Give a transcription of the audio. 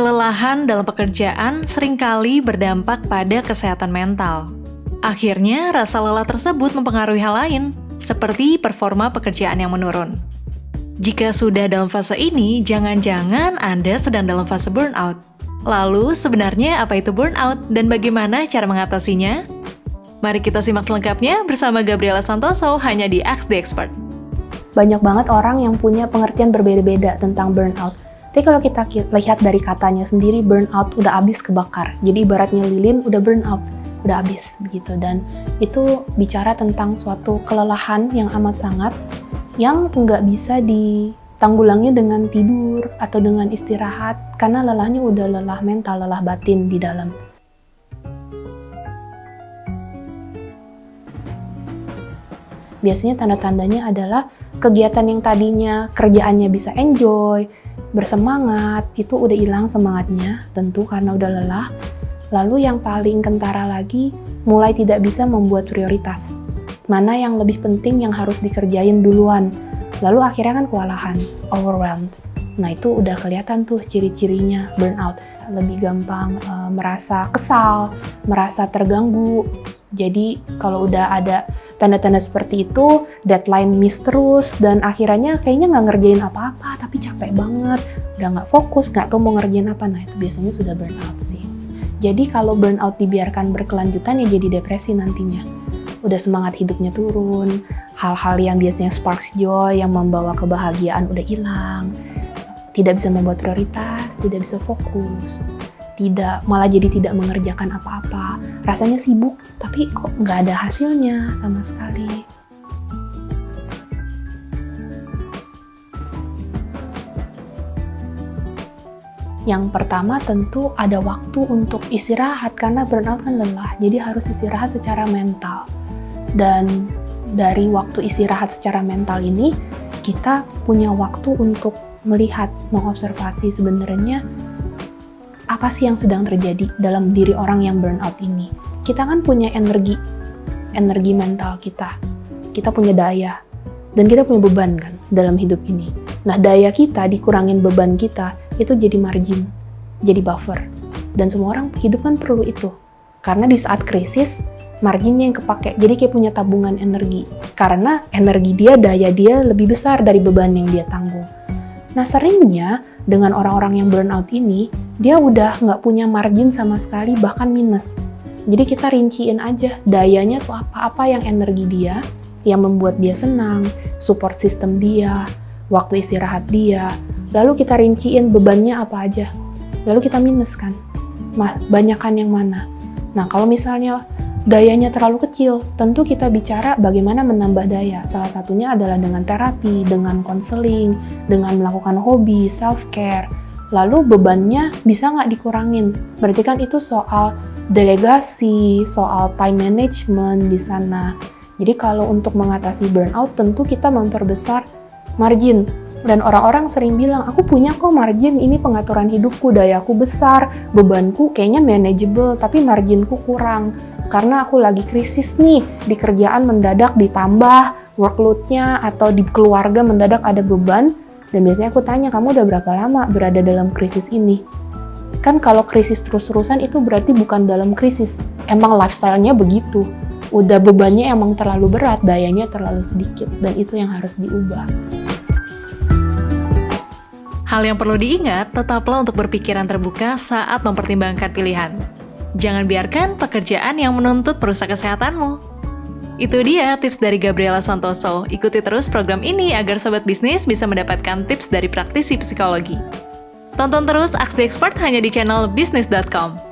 Kelelahan dalam pekerjaan seringkali berdampak pada kesehatan mental. Akhirnya, rasa lelah tersebut mempengaruhi hal lain, seperti performa pekerjaan yang menurun. Jika sudah dalam fase ini, jangan-jangan Anda sedang dalam fase burnout. Lalu, sebenarnya apa itu burnout dan bagaimana cara mengatasinya? Mari kita simak selengkapnya bersama Gabriela Santoso hanya di Ask the Expert. Banyak banget orang yang punya pengertian berbeda-beda tentang burnout. Tapi kalau kita lihat dari katanya sendiri, burnout udah habis kebakar. Jadi ibaratnya lilin udah burnout, udah habis begitu. Dan itu bicara tentang suatu kelelahan yang amat sangat, yang nggak bisa ditanggulangi dengan tidur atau dengan istirahat, karena lelahnya udah lelah mental, lelah batin di dalam. Biasanya tanda-tandanya adalah kegiatan yang tadinya kerjaannya bisa enjoy, bersemangat, itu udah hilang semangatnya, tentu karena udah lelah. Lalu yang paling kentara lagi, mulai tidak bisa membuat prioritas. Mana yang lebih penting yang harus dikerjain duluan. Lalu akhirnya kan kewalahan, overwhelmed. Nah itu udah kelihatan tuh ciri-cirinya burnout. Lebih gampang merasa kesal, merasa terganggu. Jadi kalau udah ada tanda-tanda seperti itu, deadline miss terus, dan akhirnya kayaknya nggak ngerjain apa-apa, tapi capek banget, udah nggak fokus, nggak tahu mau ngerjain apa, nah itu biasanya sudah burnout sih. Jadi kalau burnout dibiarkan berkelanjutan ya jadi depresi nantinya. Udah semangat hidupnya turun, hal-hal yang biasanya sparks joy, yang membawa kebahagiaan udah hilang, tidak bisa membuat prioritas, tidak bisa fokus. Malah jadi tidak mengerjakan apa-apa, rasanya sibuk, tapi kok nggak ada hasilnya sama sekali. Yang pertama tentu ada waktu untuk istirahat, karena burnout kan lelah, jadi harus istirahat secara mental. Dan dari waktu istirahat secara mental ini, kita punya waktu untuk melihat, mengobservasi sebenarnya apa sih yang sedang terjadi dalam diri orang yang burnout ini. Kita kan punya energi mental kita punya daya, dan kita punya beban kan dalam hidup ini. Nah daya kita dikurangin beban kita, itu jadi margin, jadi buffer. Dan semua orang hidup kan perlu itu, karena di saat krisis, marginnya yang kepake, jadi kayak punya tabungan energi, karena energi dia, daya dia lebih besar dari beban yang dia tanggung. Nah seringnya dengan orang-orang yang burnout ini, dia udah nggak punya margin sama sekali, bahkan minus. Jadi kita rinciin aja dayanya tuh apa yang energi dia, yang membuat dia senang, support system dia, waktu istirahat dia. Lalu kita rinciin bebannya apa aja. Lalu kita minus kan, banyakan yang mana. Nah kalau misalnya dayanya terlalu kecil, tentu kita bicara bagaimana menambah daya. Salah satunya adalah dengan terapi, dengan konseling, dengan melakukan hobi, self-care. Lalu bebannya bisa nggak dikurangin? Berarti kan itu soal delegasi, soal time management di sana. Jadi kalau untuk mengatasi burnout, tentu kita memperbesar margin. Dan orang-orang sering bilang, aku punya kok margin, ini pengaturan hidupku, dayaku besar, bebanku kayaknya manageable, tapi marginku kurang. Karena aku lagi krisis nih, di kerjaan mendadak ditambah workload-nya, atau di keluarga mendadak ada beban. Dan biasanya aku tanya, kamu udah berapa lama berada dalam krisis ini? Kan kalau krisis terus-terusan itu berarti bukan dalam krisis. Emang lifestyle-nya begitu. Udah bebannya emang terlalu berat, dayanya terlalu sedikit. Dan itu yang harus diubah. Hal yang perlu diingat, tetaplah untuk berpikiran terbuka saat mempertimbangkan pilihan. Jangan biarkan pekerjaan yang menuntut merusak kesehatanmu. Itu dia tips dari Gabriela Santoso. Ikuti terus program ini agar sobat bisnis bisa mendapatkan tips dari praktisi psikologi. Tonton terus Ask the Expert hanya di channel bisnis.com.